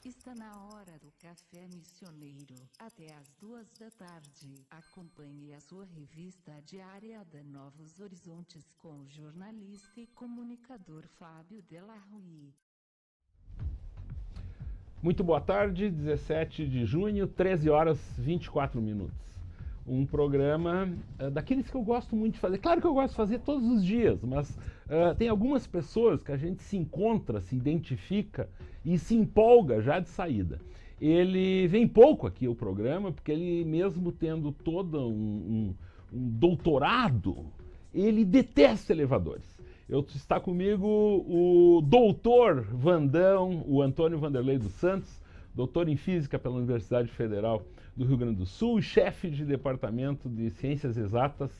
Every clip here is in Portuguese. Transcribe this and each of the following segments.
Está na hora do Café Missioneiro, até às 14h. Acompanhe a sua revista diária da Novos Horizontes com o jornalista e comunicador Fábio Delarrui. Muito boa tarde, 17 de junho, 13 horas 24 minutos. Um programa daqueles que eu gosto muito de fazer. Claro que eu gosto de fazer todos os dias, mas tem algumas pessoas que a gente se encontra, se identifica e se empolga já de saída. Ele vem pouco aqui ao programa, porque ele mesmo tendo todo um doutorado, ele detesta elevadores. Está comigo o doutor Vandão, o Antônio Vanderlei dos Santos, doutor em Física pela Universidade Federal do Rio Grande do Sul, chefe de Departamento de Ciências Exatas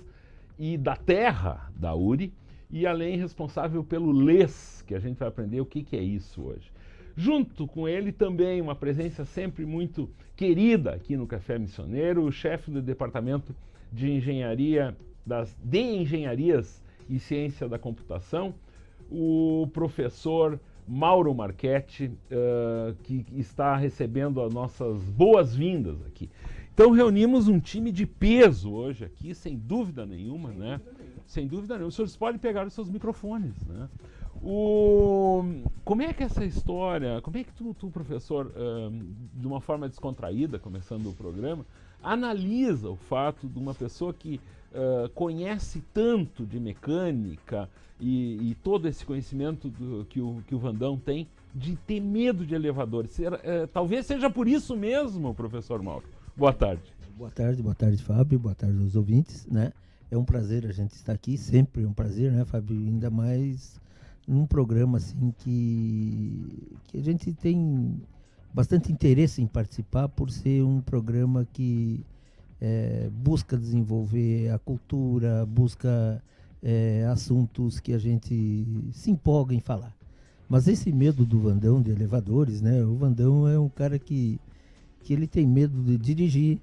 e da Terra, da URI, e além responsável pelo LES, que a gente vai aprender o que é isso hoje. Junto com ele também uma presença sempre muito querida aqui no Café Missioneiro, o chefe do Departamento de Engenharias e Ciência da Computação, o professor Mauro Marchetti, que está recebendo as nossas boas-vindas aqui. Então reunimos um time de peso hoje aqui, sem dúvida nenhuma, né? Sem dúvida nenhuma. Os senhores podem pegar os seus microfones, né? Como é que essa história, como é que tu professor, de uma forma descontraída, começando o programa, analisa o fato de uma pessoa que conhece tanto de mecânica e todo esse conhecimento que o Vandão tem, de ter medo de elevadores? Talvez seja por isso mesmo, professor Mauro. Boa tarde. Boa tarde, Fábio. Boa tarde aos ouvintes, né? É um prazer a gente estar aqui, sempre um prazer, né, Fábio? Ainda mais num programa assim que a gente tem bastante interesse em participar, por ser um programa que busca desenvolver a cultura, busca assuntos que a gente se empolga em falar. Mas esse medo do Vandão de elevadores, né? O Vandão é um cara que ele tem medo de dirigir,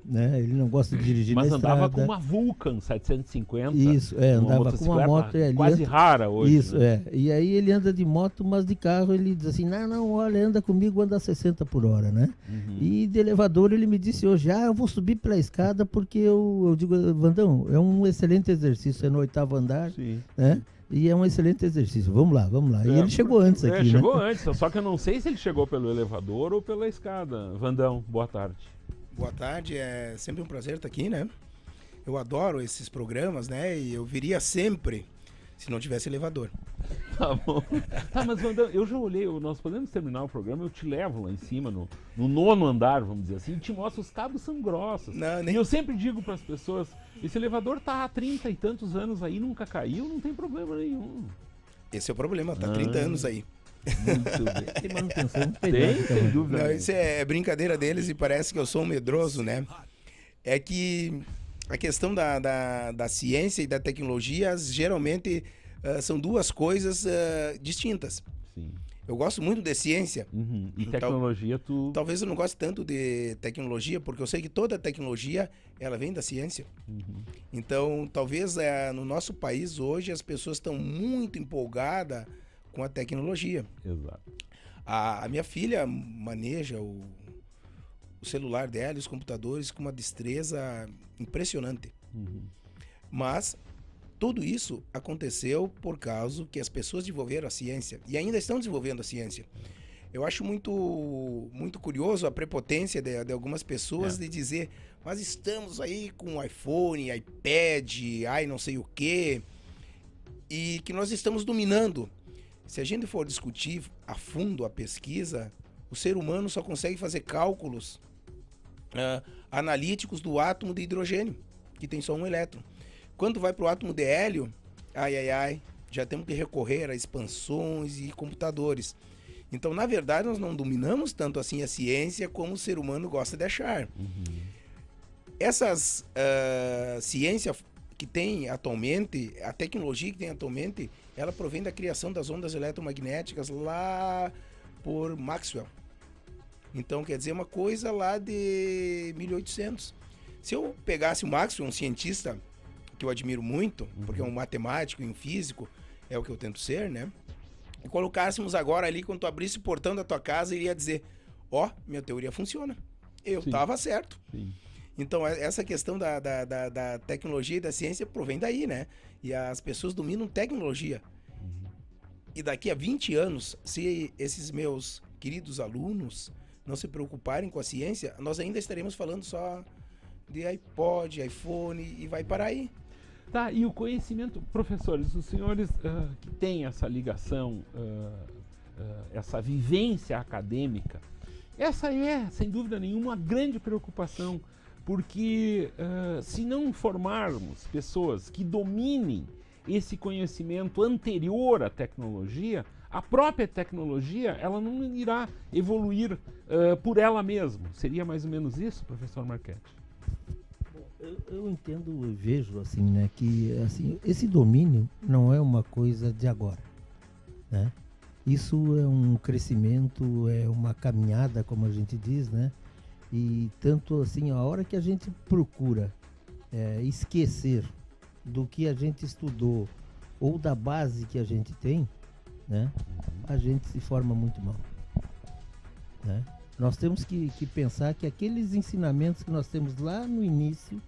né? Ele não gosta de dirigir na estrada. Mas andava com uma Vulcan 750. Isso, andava com uma moto. Quase rara hoje. Isso, né? E aí ele anda de moto, mas de carro ele diz assim, não, olha, anda comigo, anda a 60 por hora, né? Uhum. E de elevador ele me disse hoje, eu vou subir pela escada porque eu digo, Vandão, é um excelente exercício, é no 8º andar, sim, né? E é um excelente exercício. Vamos lá. E ele chegou antes aqui, chegou antes, só que eu não sei se ele chegou pelo elevador ou pela escada. Vandão, boa tarde. Boa tarde, é sempre um prazer estar aqui, né? Eu adoro esses programas, né? E eu viria sempre se não tivesse elevador. Tá bom. Tá, mas Vandão, eu já olhei, nós podemos terminar o programa, eu te levo lá em cima, no 9º andar, vamos dizer assim, e te mostro, os cabos são grossos. Não, nem... E eu sempre digo para as pessoas, esse elevador tá há 30 e tantos anos aí, nunca caiu, não tem problema nenhum. Esse é o problema, tá 30 anos aí. Muito bem. Tem manutenção? Tem, sem dúvida. Não, isso é brincadeira deles e parece que eu sou um medroso, né? É que a questão da ciência e da tecnologia geralmente são duas coisas distintas. Sim. Eu gosto muito de ciência. Uhum. E tecnologia Talvez eu não goste tanto de tecnologia, porque eu sei que toda tecnologia ela vem da ciência. Uhum. Então, talvez no nosso país hoje as pessoas estão muito empolgadas com a tecnologia. Exato. A minha filha maneja o celular dela e os computadores com uma destreza impressionante. Uhum. Mas tudo isso aconteceu por causa que as pessoas desenvolveram a ciência e ainda estão desenvolvendo a ciência. Eu acho muito curioso a prepotência de algumas pessoas de dizer, mas estamos aí com iPhone, iPad, não sei o quê, e que nós estamos dominando. Se a gente for discutir a fundo a pesquisa, o ser humano só consegue fazer cálculos analíticos do átomo de hidrogênio, que tem só um elétron. Quando vai para o átomo de hélio, já temos que recorrer a expansões e computadores. Então, na verdade, nós não dominamos tanto assim a ciência como o ser humano gosta de achar. Uhum. Essas ciência que tem atualmente, a tecnologia que tem atualmente, ela provém da criação das ondas eletromagnéticas lá por Maxwell. Então, quer dizer, uma coisa lá de 1800. Se eu pegasse o Maxwell, um cientista que eu admiro muito, porque é um matemático e um físico, é o que eu tento ser, né? E colocássemos agora ali, quando tu abrisse o portão da tua casa, ele ia dizer, Ó, minha teoria funciona. Eu Sim. estava certo. Sim. Então, essa questão da tecnologia e da ciência provém daí, né? E as pessoas dominam tecnologia. E daqui a 20 anos, se esses meus queridos alunos não se preocuparem com a ciência, nós ainda estaremos falando só de iPod, iPhone e vai parar aí. Tá, e o conhecimento, professores, os senhores que têm essa ligação, essa vivência acadêmica, essa é, sem dúvida nenhuma, uma grande preocupação, porque se não formarmos pessoas que dominem esse conhecimento anterior à tecnologia, a própria tecnologia ela não irá evoluir por ela mesma. Seria mais ou menos isso, professor Marchetti? Eu entendo e vejo assim, né, que assim, esse domínio não é uma coisa de agora, né? Isso é um crescimento, é uma caminhada, como a gente diz, né? E tanto assim, a hora que a gente procura esquecer do que a gente estudou ou da base que a gente tem, né? A gente se forma muito mal, né? Nós temos que pensar que aqueles ensinamentos que nós temos lá no início,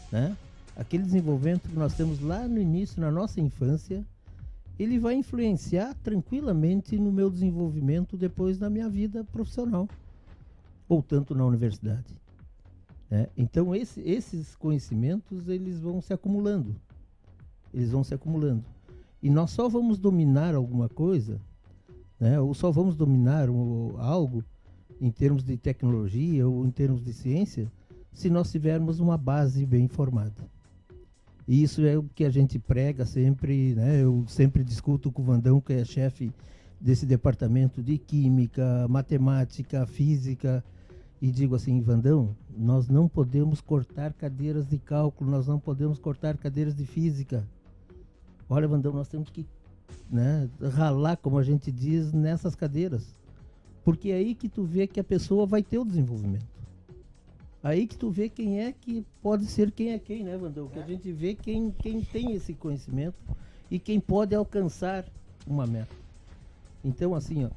né? Aquele desenvolvimento que nós temos lá no início, na nossa infância, ele vai influenciar tranquilamente no meu desenvolvimento depois da minha vida profissional, ou tanto na universidade, né? Então esses conhecimentos eles vão se acumulando, e nós só vamos dominar alguma coisa, né? Ou só vamos dominar algo em termos de tecnologia ou em termos de ciência, se nós tivermos uma base bem formada. E isso é o que a gente prega sempre, né? Eu sempre discuto com o Vandão, que é chefe desse departamento de Química, Matemática, Física, e digo assim, Vandão, nós não podemos cortar cadeiras de cálculo, nós não podemos cortar cadeiras de Física. Olha, Vandão, nós temos que, né, ralar, como a gente diz, nessas cadeiras. Porque é aí que tu vê que a pessoa vai ter o desenvolvimento. Aí que tu vê quem é que pode ser quem é quem, né, Vandão? Que a gente vê quem tem esse conhecimento e quem pode alcançar uma meta. Então, assim, ó,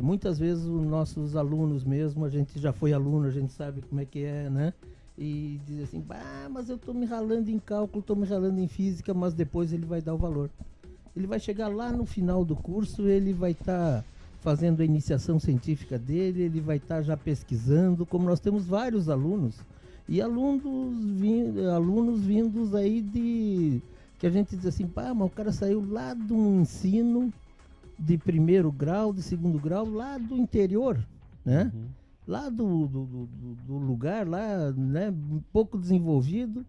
muitas vezes os nossos alunos mesmo, a gente já foi aluno, a gente sabe como é que é, né? E diz assim, mas eu tô me ralando em cálculo, tô me ralando em física, mas depois ele vai dar o valor. Ele vai chegar lá no final do curso, ele vai estar fazendo a iniciação científica dele, ele vai estar já pesquisando, como nós temos vários alunos, e alunos vindos aí que a gente diz assim, mas o cara saiu lá de um ensino de primeiro grau, de segundo grau, lá do interior, né? Uhum. Lá do lugar, lá, né, pouco desenvolvido,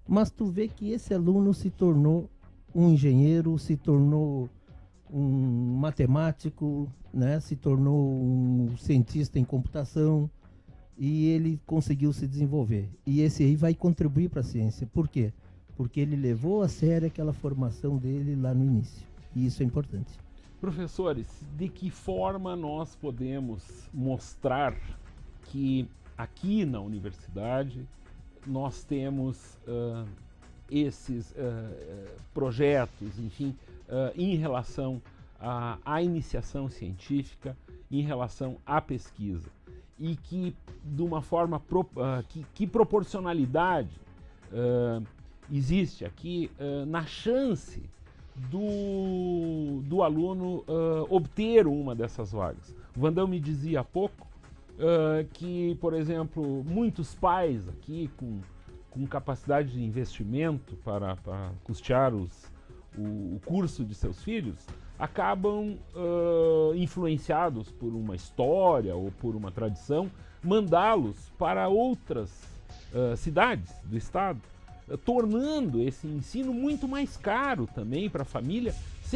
mas tu vê que esse aluno se tornou um engenheiro, se tornou um matemático, né, se tornou um cientista em computação, e ele conseguiu se desenvolver. E esse aí vai contribuir para a ciência. Por quê? Porque ele levou a sério aquela formação dele lá no início. E isso é importante. Professores, de que forma nós podemos mostrar que aqui na universidade nós temos esses projetos, enfim, em relação à iniciação científica, em relação à pesquisa, e que de uma forma que proporcionalidade existe aqui na chance do aluno obter uma dessas vagas. O Vandão me dizia há pouco que, por exemplo, muitos pais aqui com capacidade de investimento para custear o curso de seus filhos acabam influenciados por uma história ou por uma tradição, mandá-los para outras cidades do estado, tornando esse ensino muito mais caro também para a família.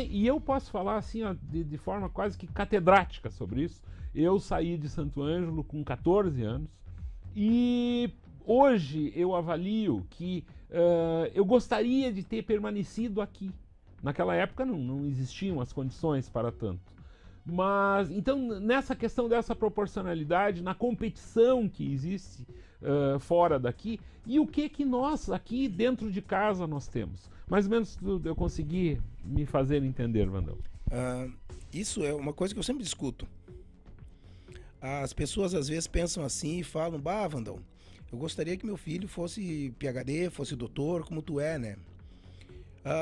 E eu posso falar assim, ó, de forma quase que catedrática sobre isso. Eu saí de Santo Ângelo com 14 anos e hoje eu avalio que eu gostaria de ter permanecido aqui. Naquela época não existiam as condições para tanto. Mas, então, nessa questão dessa proporcionalidade, na competição que existe fora daqui, e o que nós aqui dentro de casa nós temos? Mais ou menos eu consegui me fazer entender, Vandão. Isso é uma coisa que eu sempre discuto. as pessoas às vezes pensam assim e falam, bah, Vandão, eu gostaria que meu filho fosse PhD, fosse doutor, como tu é, né?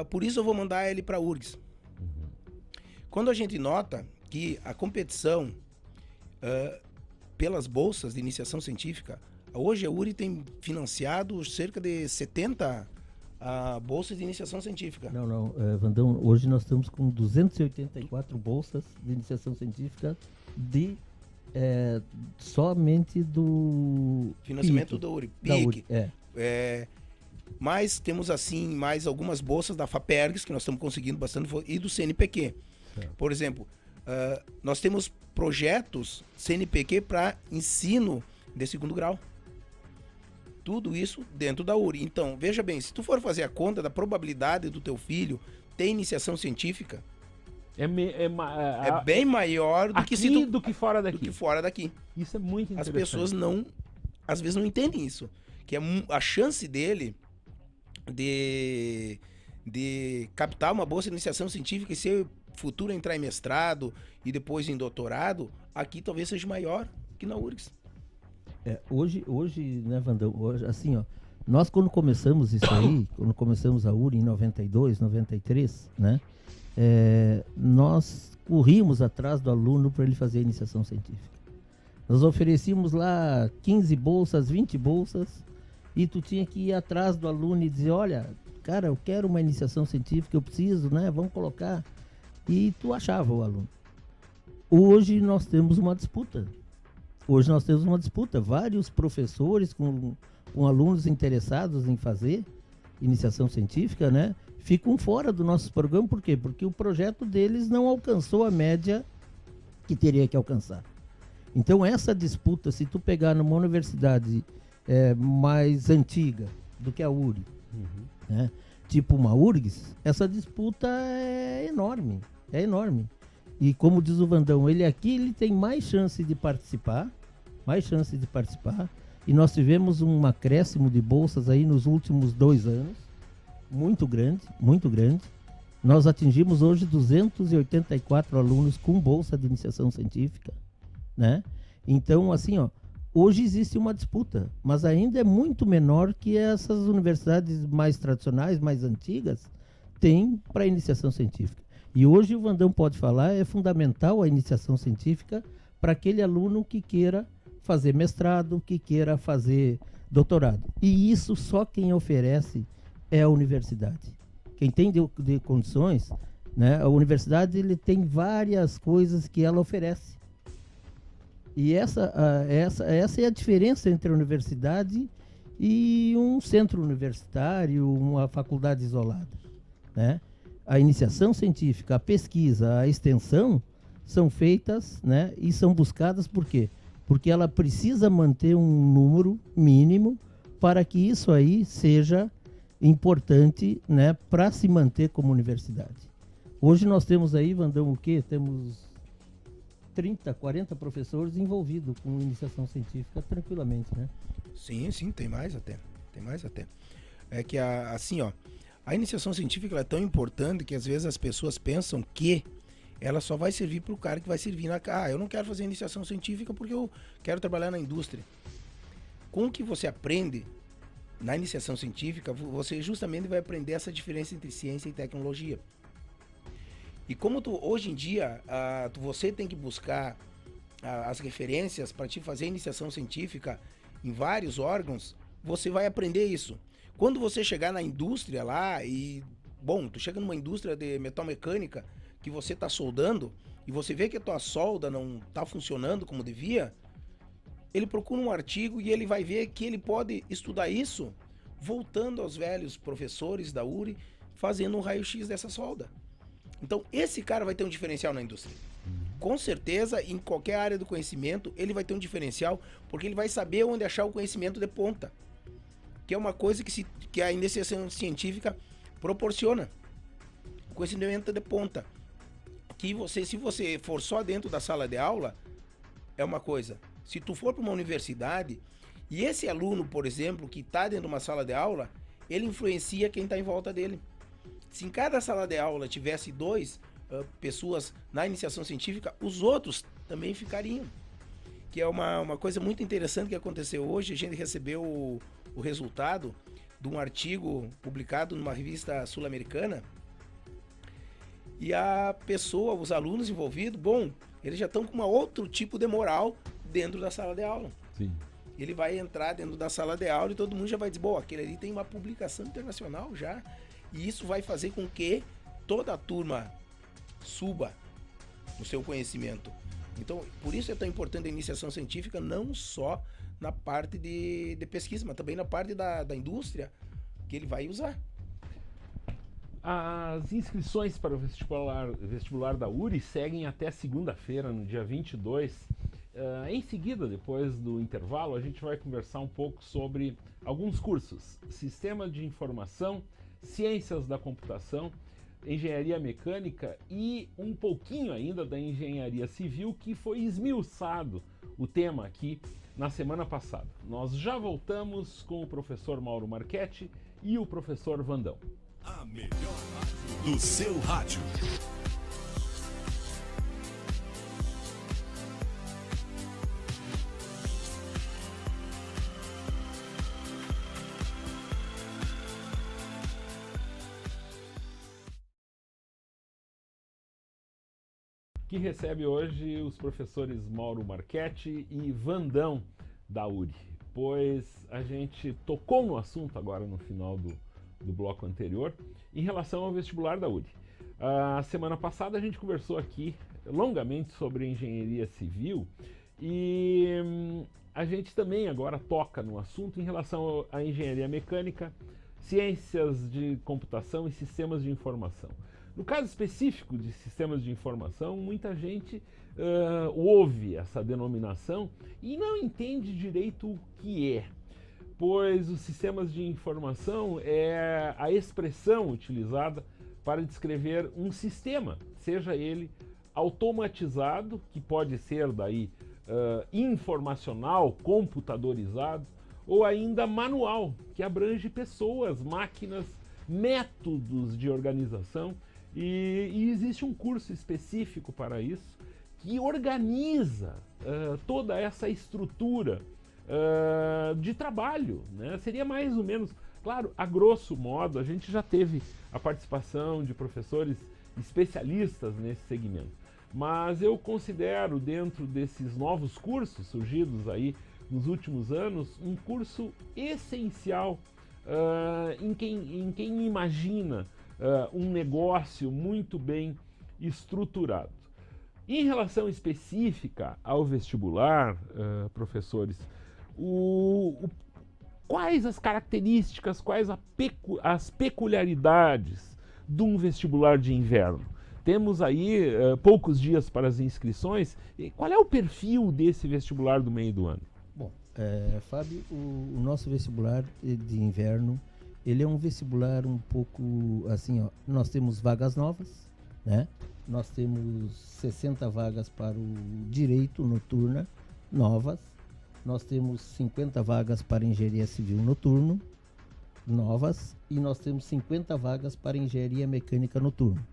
Por isso eu vou mandar ele para a URGS. Quando a gente nota que a competição pelas bolsas de iniciação científica, hoje a URI tem financiado cerca de 70 bolsas de iniciação científica. Não, Vandão, hoje nós estamos com 284 bolsas de iniciação científica somente do financiamento PIC, da URI. Da PIC. URI, Mas temos assim mais algumas bolsas da FAPERGS que nós estamos conseguindo bastante e do CNPq. Certo. Por exemplo, nós temos projetos CNPq para ensino de segundo grau. Tudo isso dentro da URI. Então, veja bem, se tu for fazer a conta da probabilidade do teu filho ter iniciação científica, é bem maior do que do que fora daqui. Do que fora daqui. Isso é muito interessante. As pessoas às vezes não entendem isso, que a chance dele de captar uma bolsa de iniciação científica e ser futuro entrar em mestrado e depois em doutorado, aqui talvez seja maior que na URGS. Hoje, né, Vandão, assim, ó, nós quando começamos isso aí, quando começamos a URI em 92, 93, né, nós corríamos atrás do aluno para ele fazer a iniciação científica. Nós oferecíamos lá 15 bolsas, 20 bolsas, e tu tinha que ir atrás do aluno e dizer, olha, cara, eu quero uma iniciação científica, eu preciso, né, vamos colocar. E tu achava o aluno. Hoje nós temos uma disputa. Vários professores com alunos interessados em fazer iniciação científica, né, ficam fora do nosso programa. Por quê? Porque o projeto deles não alcançou a média que teria que alcançar. Então essa disputa, se tu pegar numa universidade mais antiga do que a URI, né, tipo uma URGS, essa disputa é enorme. E como diz o Vandão, ele tem mais chance de participar, e nós tivemos um acréscimo de bolsas aí nos últimos 2 anos, muito grande. Nós atingimos hoje 284 alunos com bolsa de iniciação científica, né? Então, assim, ó, hoje existe uma disputa, mas ainda é muito menor que essas universidades mais tradicionais, mais antigas, têm para iniciação científica. E hoje o Vandão pode falar, é fundamental a iniciação científica para aquele aluno que queira fazer mestrado, que queira fazer doutorado. E isso só quem oferece é a universidade. Quem tem de condições, né, a universidade ele tem várias coisas que ela oferece. E essa é a diferença entre a universidade e um centro universitário, uma faculdade isolada, né? A iniciação científica, a pesquisa, a extensão são feitas, né, e são buscadas por quê? Porque ela precisa manter um número mínimo para que isso aí seja importante, né, para se manter como universidade. Hoje nós temos aí, Vandão, o quê? Temos 30, 40 professores envolvidos com iniciação científica tranquilamente, né? Sim, tem mais até. É que assim, ó, a iniciação científica ela é tão importante que às vezes as pessoas pensam que ela só vai servir para o cara que vai servir eu não quero fazer iniciação científica porque eu quero trabalhar na indústria. Com o que você aprende na iniciação científica, você justamente vai aprender essa diferença entre ciência e tecnologia. E como hoje em dia, você tem que buscar as referências para te fazer iniciação científica em vários órgãos, você vai aprender isso. Quando você chegar na indústria lá tu chega numa indústria de metal mecânica que você está soldando e você vê que a tua solda não está funcionando como devia, ele procura um artigo e ele vai ver que ele pode estudar isso voltando aos velhos professores da URI, fazendo um raio-x dessa solda. Então, esse cara vai ter um diferencial na indústria. Com certeza, em qualquer área do conhecimento, ele vai ter um diferencial, porque ele vai saber onde achar o conhecimento de ponta. Que é uma coisa que a iniciação científica proporciona. O conhecimento de ponta. Que se você for só dentro da sala de aula, é uma coisa. Se tu for para uma universidade, e esse aluno, por exemplo, que está dentro de uma sala de aula, ele influencia quem está em volta dele. Se em cada sala de aula tivesse 2 pessoas na iniciação científica, os outros também ficariam. que é uma coisa muito interessante que aconteceu hoje. A gente recebeu o resultado de um artigo publicado numa revista sul-americana, e a pessoa, os alunos envolvidos, eles já estão com um outro tipo de moral dentro da sala de aula. Sim. Ele vai entrar dentro da sala de aula e todo mundo já vai dizer, aquele ali tem uma publicação internacional já, e isso vai fazer com que toda a turma suba no seu conhecimento. Então, por isso é tão importante a iniciação científica, não só na parte de pesquisa, mas também na parte da indústria que ele vai usar. As inscrições para o vestibular da URI seguem até segunda-feira, no dia 22. Em seguida, depois do intervalo, a gente vai conversar um pouco sobre alguns cursos: Sistema de Informação, Ciências da Computação, Engenharia Mecânica e um pouquinho ainda da Engenharia Civil, que foi esmiuçado o tema aqui na semana passada. Nós já voltamos com o professor Mauro Marchetti e o professor Vandão. A melhor rádio do seu rádio. Que recebe hoje os professores Mauro Marchetti e Vandão da URI, pois a gente tocou no assunto agora no final do bloco anterior em relação ao vestibular da URI. A semana passada a gente conversou aqui longamente sobre engenharia civil e a gente também agora toca no assunto em relação à engenharia mecânica, ciências de computação e sistemas de informação. No caso específico de sistemas de informação, muita gente ouve essa denominação e não entende direito o que é, pois os sistemas de informação é a expressão utilizada para descrever um sistema, seja ele automatizado, que pode ser daí informacional, computadorizado, ou ainda manual, que abrange pessoas, máquinas, métodos de organização. E existe um curso específico para isso, que organiza toda essa estrutura de trabalho, né? Seria mais ou menos, claro, a grosso modo, a gente já teve a participação de professores especialistas nesse segmento, mas eu considero, dentro desses novos cursos surgidos aí nos últimos anos, um curso essencial em quem imagina um negócio muito bem estruturado. Em relação específica ao vestibular, professores, quais as características, quais as peculiaridades de um vestibular de inverno? Temos aí poucos dias para as inscrições. E qual é o perfil desse vestibular do meio do ano? Bom, Fábio, o nosso vestibular de inverno, ele é um vestibular um pouco assim, nós temos vagas novas, né? Nós temos 60 vagas para o direito noturna, novas. Nós temos 50 vagas para engenharia civil noturno, novas. E nós temos 50 vagas para engenharia mecânica noturno.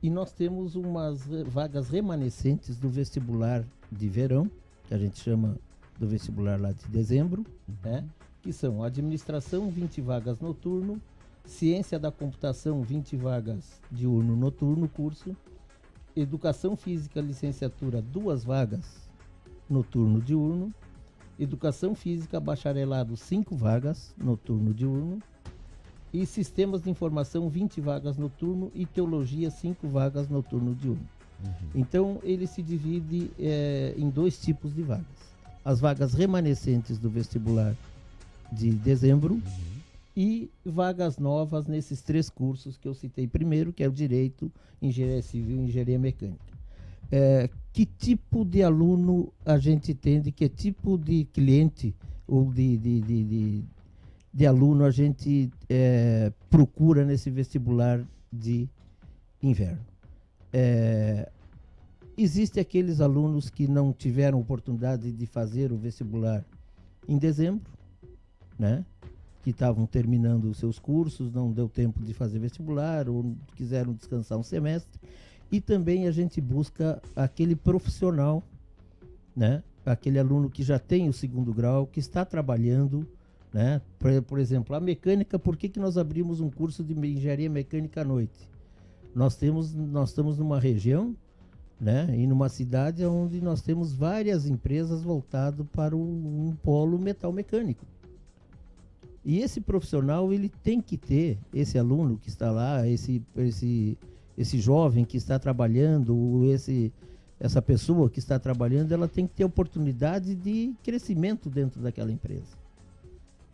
E nós temos umas vagas remanescentes do vestibular de verão, que a gente chama do vestibular lá de dezembro, né? Que são administração, 20 vagas noturno, ciência da computação, 20 vagas diurno noturno curso, educação física licenciatura, 2 vagas noturno diurno, educação física bacharelado, 5 vagas noturno diurno, e sistemas de informação, 20 vagas noturno, e teologia, 5 vagas noturno diurno. Então ele se divide em 2 tipos de vagas: as vagas remanescentes do vestibular de dezembro e vagas novas nesses 3 cursos que eu citei primeiro, que é o Direito, Engenharia Civil e Engenharia Mecânica. Que tipo de aluno a gente tem, de que tipo de cliente ou de aluno a gente procura nesse vestibular de inverno? Existem aqueles alunos que não tiveram oportunidade de fazer o vestibular em dezembro, né? Que estavam terminando os seus cursos, não deu tempo de fazer vestibular ou quiseram descansar um semestre. E também a gente busca aquele profissional, né? aquele aluno que já tem o segundo grau, que está trabalhando, né? Por exemplo, a mecânica, por que nós abrimos um curso de engenharia mecânica à noite? Nós estamos numa região, né, e numa cidade onde nós temos várias empresas voltadas para um polo metal mecânico. E esse profissional, ele tem que ter, esse aluno que está lá, esse jovem que está trabalhando, essa pessoa que está trabalhando, ela tem que ter oportunidade de crescimento dentro daquela empresa.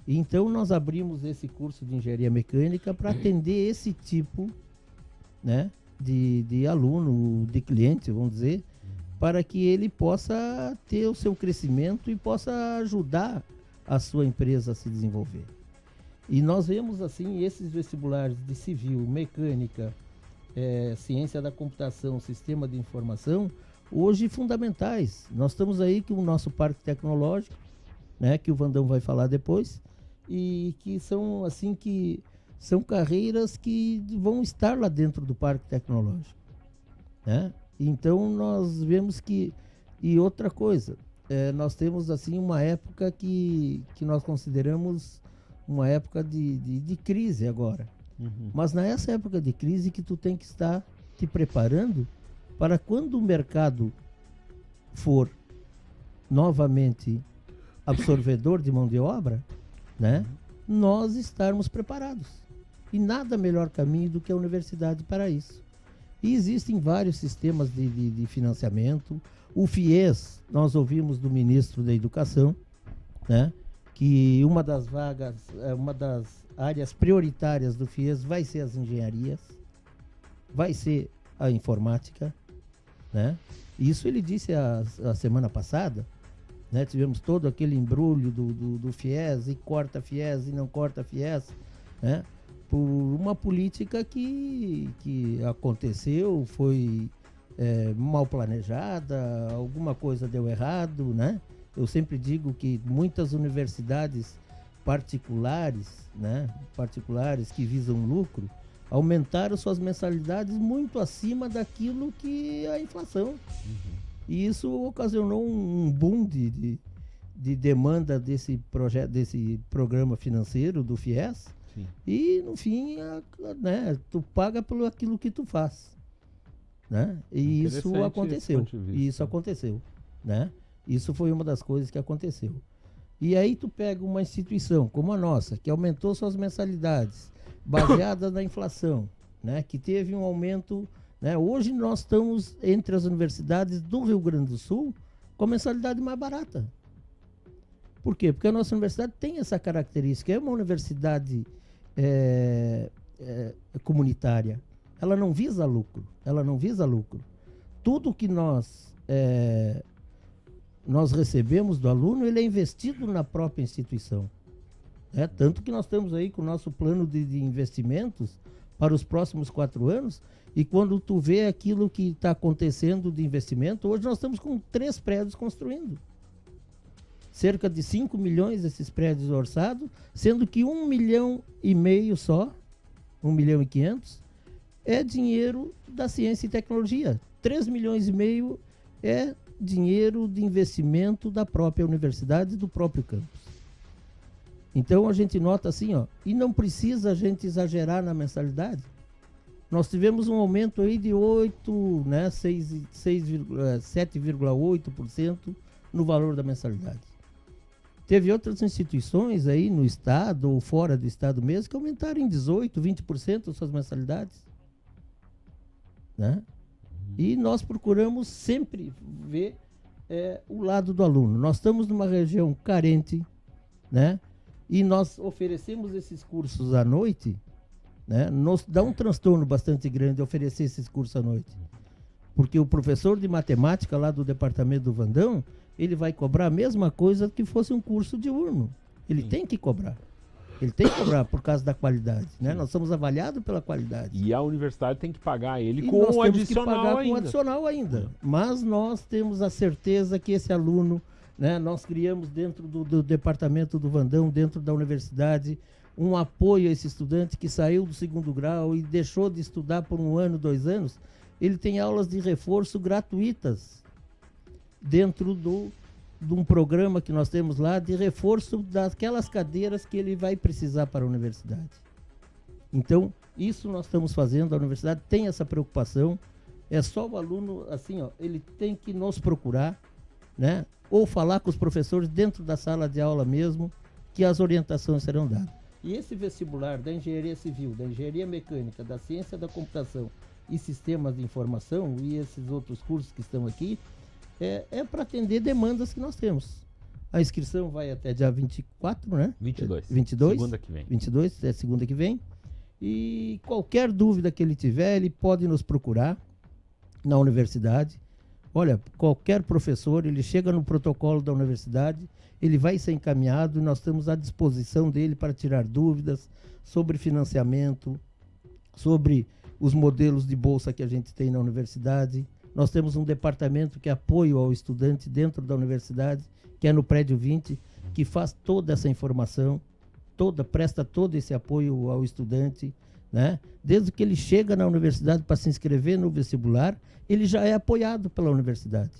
Então nós abrimos esse curso de engenharia mecânica para atender esse tipo, né, de aluno, de cliente, vamos dizer, para que ele possa ter o seu crescimento e possa ajudar a sua empresa a se desenvolver. E nós vemos assim esses vestibulares de civil, mecânica, ciência da computação, sistema de informação, hoje fundamentais. Nós estamos aí com o nosso parque tecnológico, né, que o Vandão vai falar depois, e que são assim que são carreiras que vão estar lá dentro do parque tecnológico, né? Então nós vemos que, e outra coisa, nós temos assim uma época que nós consideramos uma época de crise agora. Mas nessa época de crise que tu tem que estar te preparando para quando o mercado for novamente absorvedor de mão de obra, né, nós estarmos preparados. E nada melhor caminho do que a universidade para isso. E existem vários sistemas de financiamento. O FIES, nós ouvimos do ministro da Educação, né, que uma das vagas, uma das áreas prioritárias do FIES vai ser as engenharias, vai ser a informática, né? Isso ele disse a semana passada, né? Tivemos todo aquele embrulho do FIES, e corta FIES e não corta FIES, né? Por uma política que aconteceu, foi mal planejada, alguma coisa deu errado, né? Eu sempre digo que muitas universidades particulares, né, que visam lucro, aumentaram suas mensalidades muito acima daquilo que a inflação. E isso ocasionou um boom de demanda desse projeto, desse programa financeiro do FIES. Sim. E no fim, né, tu paga pelo aquilo que tu faz, né? E isso aconteceu. Né? Isso foi uma das coisas que aconteceu. E aí tu pega uma instituição como a nossa, que aumentou suas mensalidades baseadas na inflação, né, que teve um aumento, né? Hoje nós estamos entre as universidades do Rio Grande do Sul com a mensalidade mais barata. Por quê? Porque a nossa universidade tem essa característica, é uma universidade comunitária. Ela não visa lucro. Tudo que nós recebemos do aluno, ele é investido na própria instituição. Tanto que nós estamos aí com o nosso plano de investimentos para os próximos 4 anos, e quando tu vê aquilo que está acontecendo de investimento, hoje nós estamos com 3 prédios construindo. Cerca de 5 milhões esses prédios orçados, sendo que 1,5 milhão só, 1,5 milhão, é dinheiro da ciência e tecnologia. 3,5 milhões é dinheiro de investimento da própria universidade e do próprio campus. Então a gente nota assim, ó, e não precisa a gente exagerar na mensalidade. Nós tivemos um aumento aí de 7,8% no valor da mensalidade. Teve outras instituições aí no estado ou fora do estado mesmo que aumentaram em 18%, 20% as suas mensalidades, né? E nós procuramos sempre ver o lado do aluno. Nós estamos numa região carente, né? E nós oferecemos esses cursos à noite, né? Nos dá um transtorno bastante grande oferecer esses cursos à noite. Porque o professor de matemática lá do departamento do Vandão, ele vai cobrar a mesma coisa que fosse um curso diurno. Ele tem que cobrar. Ele tem que cobrar por causa da qualidade, né? Nós somos avaliados pela qualidade. E a universidade tem que pagar ele e com nós um temos adicional que pagar ainda. Com adicional ainda. Mas nós temos a certeza que esse aluno, né, nós criamos dentro do departamento do Vandão, dentro da universidade, um apoio a esse estudante que saiu do segundo grau e deixou de estudar por 1 ano, 2 anos. Ele tem aulas de reforço gratuitas dentro de um programa que nós temos lá de reforço daquelas cadeiras que ele vai precisar para a universidade. Então, isso nós estamos fazendo, a universidade tem essa preocupação, é só o aluno, assim, ó, ele tem que nos procurar, né? Ou falar com os professores dentro da sala de aula mesmo, que as orientações serão dadas. E esse vestibular da engenharia civil, da engenharia mecânica, da ciência da computação e sistemas de informação, e esses outros cursos que estão aqui, é para atender demandas que nós temos. A inscrição vai até dia 24, né? 22. 22. Segunda que vem. 22, é segunda que vem. E qualquer dúvida que ele tiver, ele pode nos procurar na universidade. Olha, qualquer professor, ele chega no protocolo da universidade, ele vai ser encaminhado e nós estamos à disposição dele para tirar dúvidas sobre financiamento, sobre os modelos de bolsa que a gente tem na universidade. Nós temos um departamento que é apoio ao estudante dentro da universidade, que é no prédio 20, que faz toda essa informação, presta todo esse apoio ao estudante, né? Desde que ele chega na universidade para se inscrever no vestibular, ele já é apoiado pela universidade.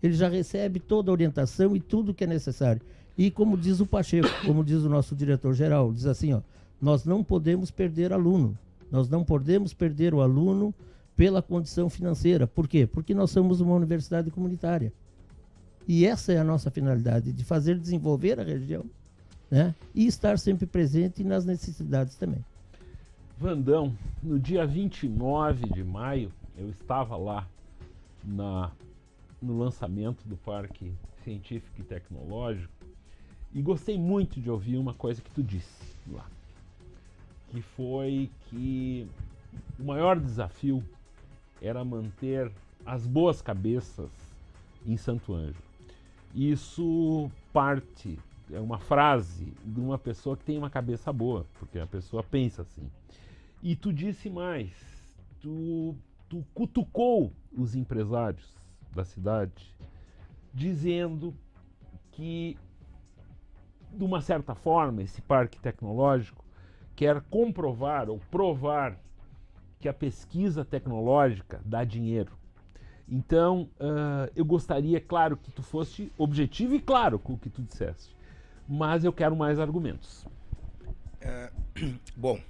Ele já recebe toda a orientação e tudo que é necessário. E como diz o Pacheco, como diz o nosso diretor-geral, diz assim, ó, nós não podemos perder aluno. Nós não podemos perder o aluno pela condição financeira. Por quê? Porque nós somos uma universidade comunitária. E essa é a nossa finalidade, de fazer desenvolver a região, né? E estar sempre presente nas necessidades também. Vandão, no dia 29 de maio, eu estava lá no lançamento do Parque Científico e Tecnológico e gostei muito de ouvir uma coisa que tu disse lá, que foi que o maior desafio era manter as boas cabeças em Santo Ângelo. Isso é uma frase de uma pessoa que tem uma cabeça boa, porque a pessoa pensa assim. E tu disse mais, tu cutucou os empresários da cidade, dizendo que, de uma certa forma, esse parque tecnológico quer comprovar ou provar que a pesquisa tecnológica dá dinheiro. Então, eu gostaria, claro, que tu fosse objetivo e claro com o que tu disseste, mas eu quero mais argumentos. Bom,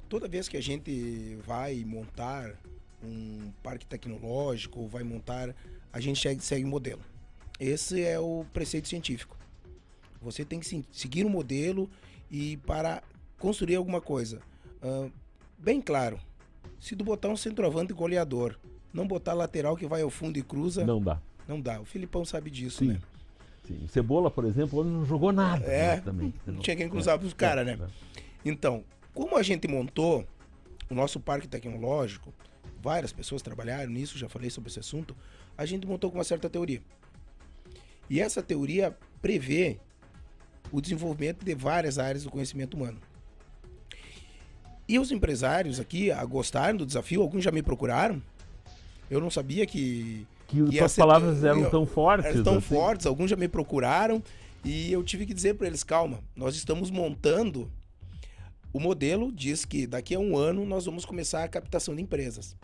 toda vez que a gente vai montar um parque tecnológico, a gente segue um modelo. Esse é o preceito científico. Você tem que seguir um modelo e para construir alguma coisa. Bem claro, se tu botar um centroavante goleador, não botar lateral que vai ao fundo e cruza... Não dá. Não dá. O Filipão sabe disso, Sim. né? Sim. O Cebola, por exemplo, não jogou nada. Também. Não tinha quem cruzar pros caras, né? Então, como a gente montou o nosso parque tecnológico, várias pessoas trabalharam nisso, já falei sobre esse assunto, a gente montou com uma certa teoria. E essa teoria prevê o desenvolvimento de várias áreas do conhecimento humano. E os empresários aqui gostaram do desafio, alguns já me procuraram. Eu não sabia que as palavras eram tão fortes. Eram tão fortes, alguns já me procuraram e eu tive que dizer para eles, calma, nós estamos montando. O modelo diz que daqui a um ano nós vamos começar a captação de empresas.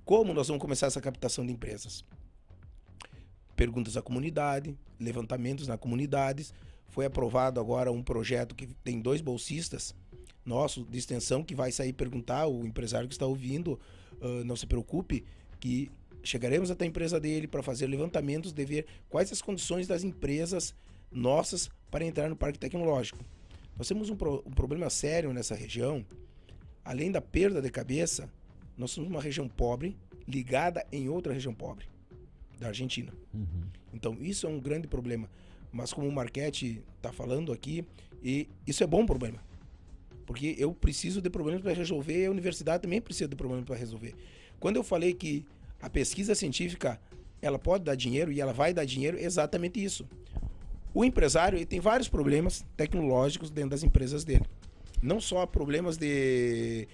Como nós vamos começar essa captação de empresas? Perguntas à comunidade, levantamentos na comunidades. Foi aprovado agora um projeto que tem 2 bolsistas nossos de extensão que vai sair perguntar, o empresário que está ouvindo, não se preocupe, que chegaremos até a empresa dele para fazer levantamentos de ver quais as condições das empresas nossas para entrar no parque tecnológico. Nós temos um problema sério nessa região. Além da perda de cabeça, nós somos uma região pobre, ligada em outra região pobre, da Argentina. Então, isso é um grande problema. Mas como o Marchetti está falando aqui, e isso é bom problema. Porque eu preciso de problemas para resolver, e a universidade também precisa de problemas para resolver. Quando eu falei que a pesquisa científica, ela pode dar dinheiro e ela vai dar dinheiro, é exatamente isso. O empresário, ele tem vários problemas tecnológicos dentro das empresas dele. Não só problemas de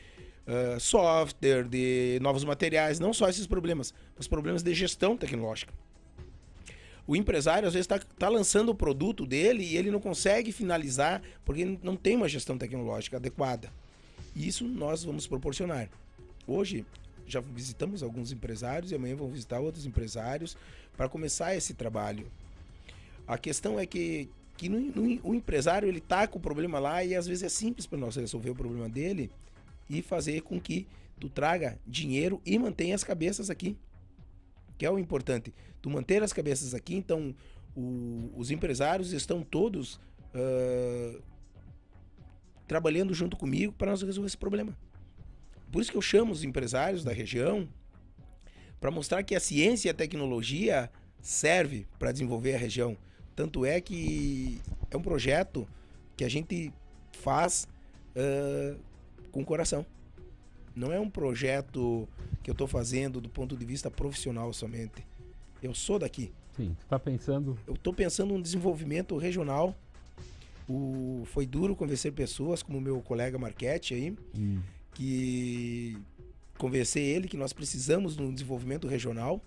software, de novos materiais, não só esses problemas, mas problemas de gestão tecnológica. O empresário, às vezes, está lançando o produto dele e ele não consegue finalizar porque não tem uma gestão tecnológica adequada. E isso nós vamos proporcionar. Hoje, já visitamos alguns empresários e amanhã vamos visitar outros empresários para começar esse trabalho. A questão é que o empresário, ele tá com o problema lá e às vezes é simples para nós resolver o problema dele e fazer com que tu traga dinheiro e mantenha as cabeças aqui. Que é o importante. Tu manter as cabeças aqui, então os empresários estão todos trabalhando junto comigo para nós resolver esse problema. Por isso que eu chamo os empresários da região para mostrar que a ciência e a tecnologia serve para desenvolver a região. Tanto é que é um projeto que a gente faz com coração. Não é um projeto que eu estou fazendo do ponto de vista profissional somente. Eu sou daqui. Sim, você está pensando... Eu estou pensando no desenvolvimento regional. Foi duro convencer pessoas, como o meu colega Marchetti aí, que convencer ele que nós precisamos de um desenvolvimento regional.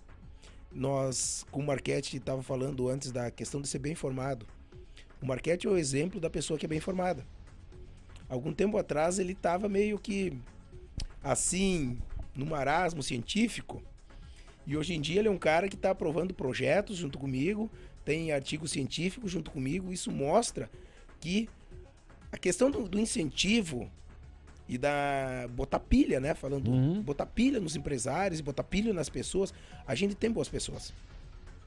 Nós, com o Marchetti, estava falando antes da questão de ser bem informado. O Marchetti é o exemplo da pessoa que é bem informada. Algum tempo atrás ele estava meio que assim, no marasmo científico, e hoje em dia ele é um cara que está aprovando projetos junto comigo, tem artigos científicos junto comigo. Isso mostra que a questão do incentivo e da botar pilha, né? Falando, botar pilha nos empresários, botar pilha nas pessoas. A gente tem boas pessoas.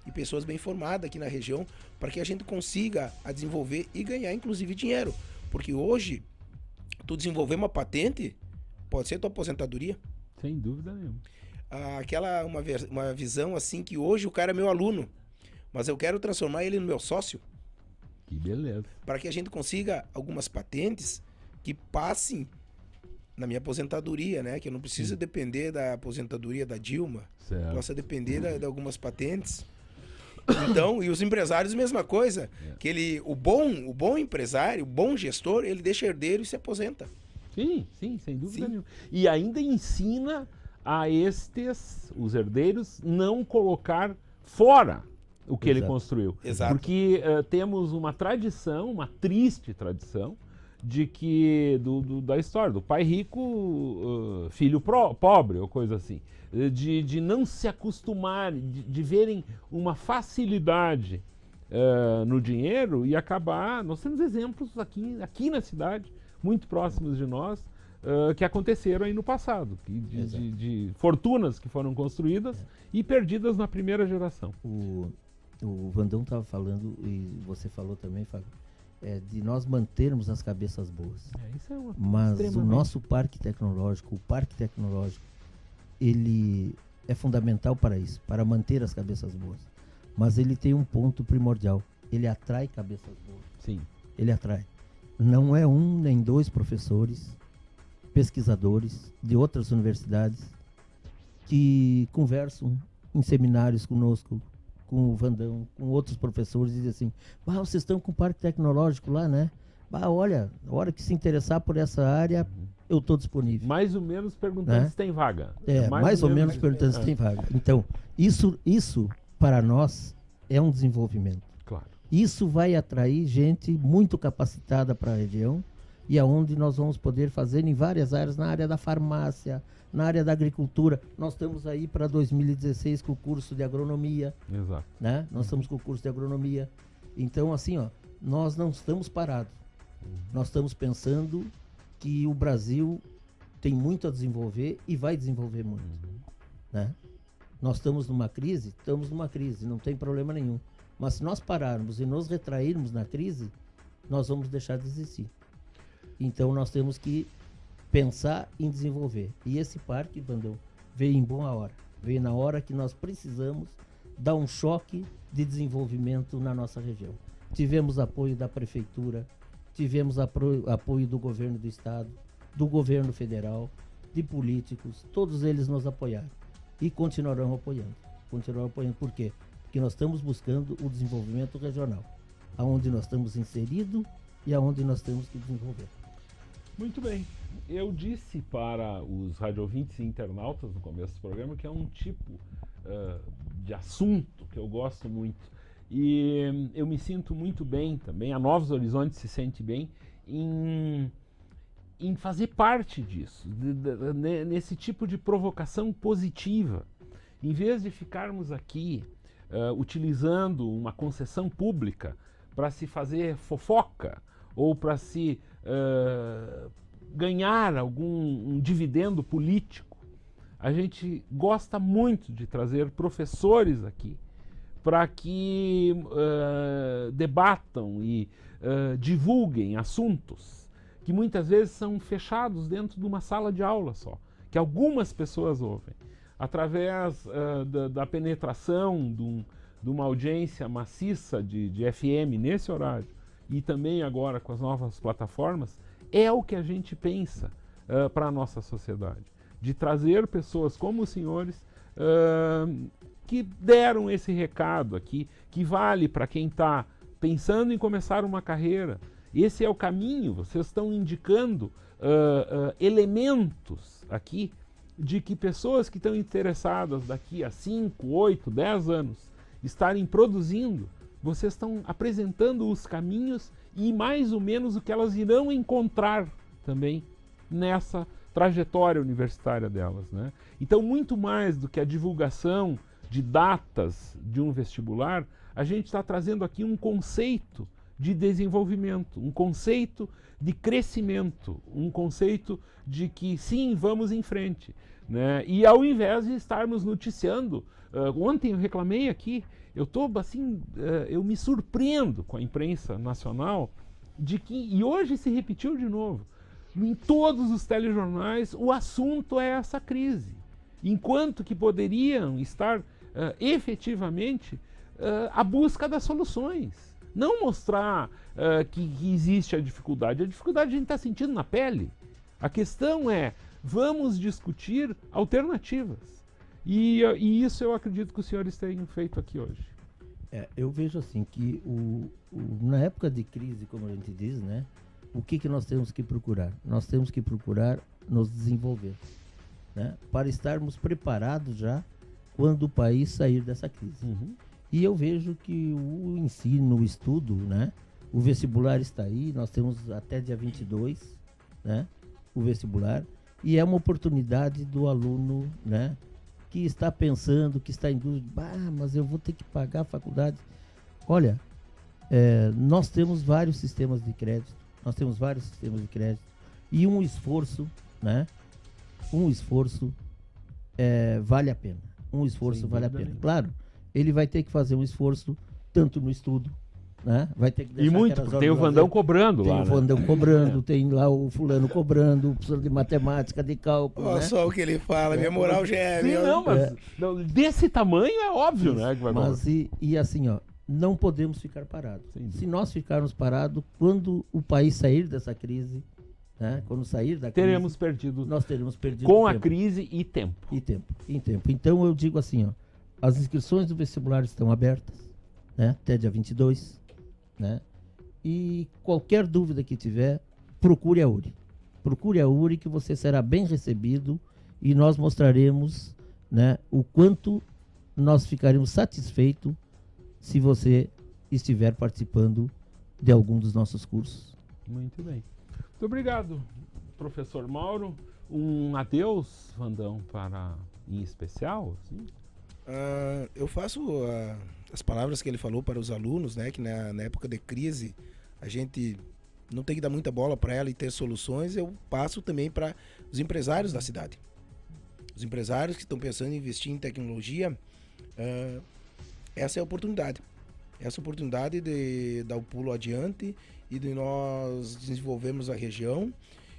E pessoas bem formadas aqui na região para que a gente consiga a desenvolver e ganhar, inclusive, dinheiro. Porque hoje, tu desenvolver uma patente, pode ser tua aposentadoria. Sem dúvida nenhuma. Uma visão assim que hoje o cara é meu aluno, mas eu quero transformar ele no meu sócio. Que beleza. Para que a gente consiga algumas patentes que passem na minha aposentadoria, né? Que eu não preciso depender da aposentadoria da Dilma. Certo. Possa depender de algumas patentes. Então, e os empresários, mesma coisa. Que o bom empresário, o bom gestor, ele deixa herdeiro e se aposenta. Sim, sem dúvida nenhuma. E ainda ensina a os herdeiros, não colocar fora o que ele construiu. Exato. Porque temos uma tradição, uma triste tradição, de que da história do pai rico, filho pobre, ou coisa assim, de não se acostumar, de verem uma facilidade no dinheiro e acabar... Nós temos exemplos aqui na cidade, muito próximos de nós, que aconteceram aí no passado, de fortunas que foram construídas e perdidas na primeira geração. O Vandão estava falando, e você falou também, Fábio, de nós mantermos as cabeças boas. Isso é Mas o nosso parque tecnológico, ele é fundamental para isso, para manter as cabeças boas. Mas ele tem um ponto primordial, ele atrai cabeças boas. Sim. Ele atrai. Não é um nem dois professores, pesquisadores de outras universidades que conversam em seminários conosco, com o Vandão, com outros professores, e dizem assim: vocês estão com o parque tecnológico lá, né? Olha, na hora que se interessar por essa área, eu estou disponível. Mais ou menos perguntando se tem vaga. Mais ou menos perguntando se tem vaga. Então, isso para nós é um desenvolvimento. Claro. Isso vai atrair gente muito capacitada para a região, e aonde nós vamos poder fazer em várias áreas, na área da farmácia, na área da agricultura. Nós estamos aí para 2016 com o curso de agronomia. Exato. Né? Nós estamos com o curso de agronomia. Então, assim, nós não estamos parados. Nós estamos pensando que o Brasil tem muito a desenvolver e vai desenvolver muito. Né? Nós estamos numa crise, não tem problema nenhum. Mas se nós pararmos e nos retrairmos na crise, nós vamos deixar de existir. Então nós temos que pensar em desenvolver. E esse parque, Vandão, veio em boa hora. Veio na hora que nós precisamos dar um choque de desenvolvimento na nossa região. Tivemos apoio da prefeitura, tivemos apoio do governo do estado, do governo federal, de políticos, todos eles nos apoiaram. E continuarão apoiando. Por quê? Porque nós estamos buscando o desenvolvimento regional, aonde nós estamos inseridos e aonde nós temos que desenvolver. Muito bem. Eu disse para os radiovintes e internautas no começo do programa que é um tipo de assunto que eu gosto muito. E eu me sinto muito bem também, a Novos Horizontes se sente bem em fazer parte disso, nesse tipo de provocação positiva. Em vez de ficarmos aqui utilizando uma concessão pública para se fazer fofoca ou para se ganhar um dividendo político. A gente gosta muito de trazer professores aqui para que debatam e divulguem assuntos que muitas vezes são fechados dentro de uma sala de aula só, que algumas pessoas ouvem. Através da penetração de uma audiência maciça de FM nesse horário e também agora com as novas plataformas, é o que a gente pensa para a nossa sociedade. De trazer pessoas como os senhores que deram esse recado aqui, que vale para quem está pensando em começar uma carreira. Esse é o caminho, vocês estão indicando elementos aqui de que pessoas que estão interessadas daqui a 5, 8, 10 anos estarem produzindo, vocês estão apresentando os caminhos e mais ou menos o que elas irão encontrar também nessa trajetória universitária delas, né? Então, muito mais do que a divulgação de datas de um vestibular, a gente está trazendo aqui um conceito de desenvolvimento, um conceito de crescimento, um conceito de que sim, vamos em frente, né? E ao invés de estarmos noticiando, ontem eu reclamei aqui, eu me surpreendo com a imprensa nacional de que, e hoje se repetiu de novo, em todos os telejornais o assunto é essa crise, enquanto que poderiam estar efetivamente a busca das soluções. Não mostrar que existe a dificuldade a gente está sentindo na pele. A questão é, vamos discutir alternativas. E isso eu acredito que os senhores tenham feito aqui hoje. Eu vejo assim que na época de crise, como a gente diz, né, o que nós temos que procurar? Nós temos que procurar nos desenvolver, né, para estarmos preparados já quando o país sair dessa crise. Uhum. E eu vejo que o ensino, o estudo, né, o vestibular está aí, nós temos até dia 22, né, o vestibular, e é uma oportunidade do aluno, né, que está pensando, que está em dúvida, mas eu vou ter que pagar a faculdade. Olha, nós temos vários sistemas de crédito, e um esforço, né, vale a pena. Claro, ele vai ter que fazer um esforço tanto no estudo, né? Vai ter que deixar e muito, porque tem o Vandão cobrando lá. Tem o Vandão cobrando, tem lá o fulano cobrando, o professor de matemática, de cálculo. Olha, né? Só o que ele fala, minha moral já é. Sim, não, mas não, desse tamanho é óbvio, isso, né? Que vai mas e assim, ó, não podemos ficar parados. Se nós ficarmos parados, quando o país sair dessa crise, né? Quando sair da crise, nós teremos perdido com tempo. A crise e tempo. Então eu digo assim, ó, as inscrições do vestibular estão abertas, né, até dia 22, né? E qualquer dúvida que tiver, procure a URI. Procure a URI que você será bem recebido e nós mostraremos, né, o quanto nós ficaremos satisfeitos se você estiver participando de algum dos nossos cursos. Muito bem. Muito obrigado, professor Mauro. Um adeus, Vandão, em especial, assim? Eu faço as palavras que ele falou para os alunos, né, que na época de crise a gente não tem que dar muita bola para ela e ter soluções. Eu passo também para os empresários da cidade. Os empresários que estão pensando em investir em tecnologia, essa é a oportunidade. Essa oportunidade de dar o pulo adiante e de nós desenvolvermos a região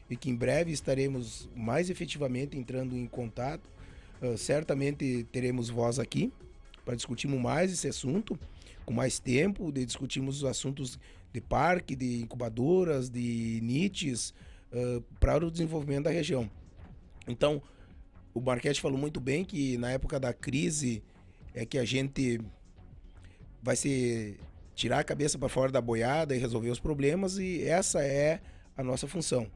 e que em breve estaremos mais efetivamente entrando em contato. Certamente teremos voz aqui para discutirmos mais esse assunto, com mais tempo, de discutirmos os assuntos de parque, de incubadoras, de NITs, para o desenvolvimento da região. Então, o Marchetti falou muito bem que na época da crise é que a gente vai tirar a cabeça para fora da boiada e resolver os problemas, e essa é a nossa função.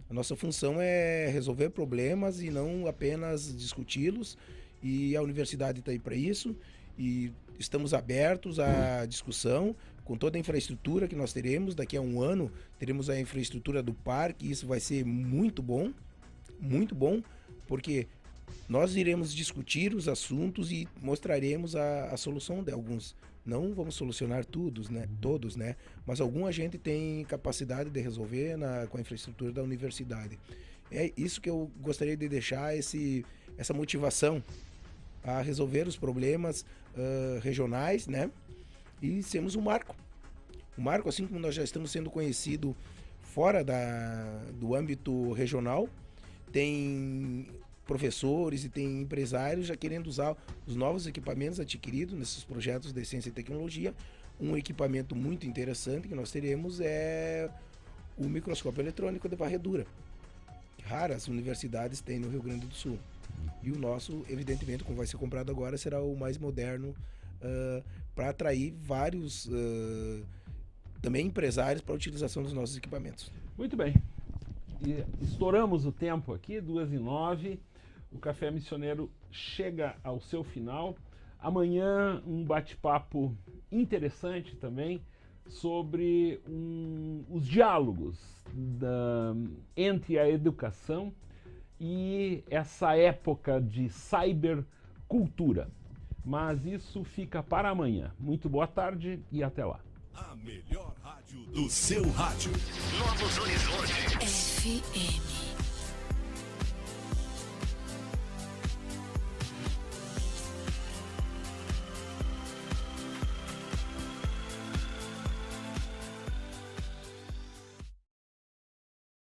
A nossa função é resolver problemas e não apenas discuti-los, e a universidade está aí para isso, e estamos abertos à discussão com toda a infraestrutura que nós teremos. Daqui a um ano teremos a infraestrutura do parque, e isso vai ser muito bom, porque Nós iremos discutir os assuntos e mostraremos a solução de alguns. Não vamos solucionar todos, né? Mas algum a gente tem capacidade de resolver com a infraestrutura da universidade. É isso que eu gostaria de deixar, essa motivação a resolver os problemas regionais, né? E sermos um marco. Um marco, assim como nós já estamos sendo conhecidos fora do âmbito regional, tem professores e tem empresários já querendo usar os novos equipamentos adquiridos nesses projetos de ciência e tecnologia. Um equipamento muito interessante que nós teremos é o microscópio eletrônico de varredura. Raras universidades têm no Rio Grande do Sul. E o nosso, evidentemente, como vai ser comprado agora, será o mais moderno para atrair vários também empresários para a utilização dos nossos equipamentos. Muito bem. E estouramos o tempo aqui, 2h09. O Café Missioneiro chega ao seu final. Amanhã um bate-papo interessante também sobre os diálogos entre a educação e essa época de cybercultura. Mas isso fica para amanhã. Muito boa tarde e até lá. A melhor rádio do seu rádio. Novos Horizontes. FM.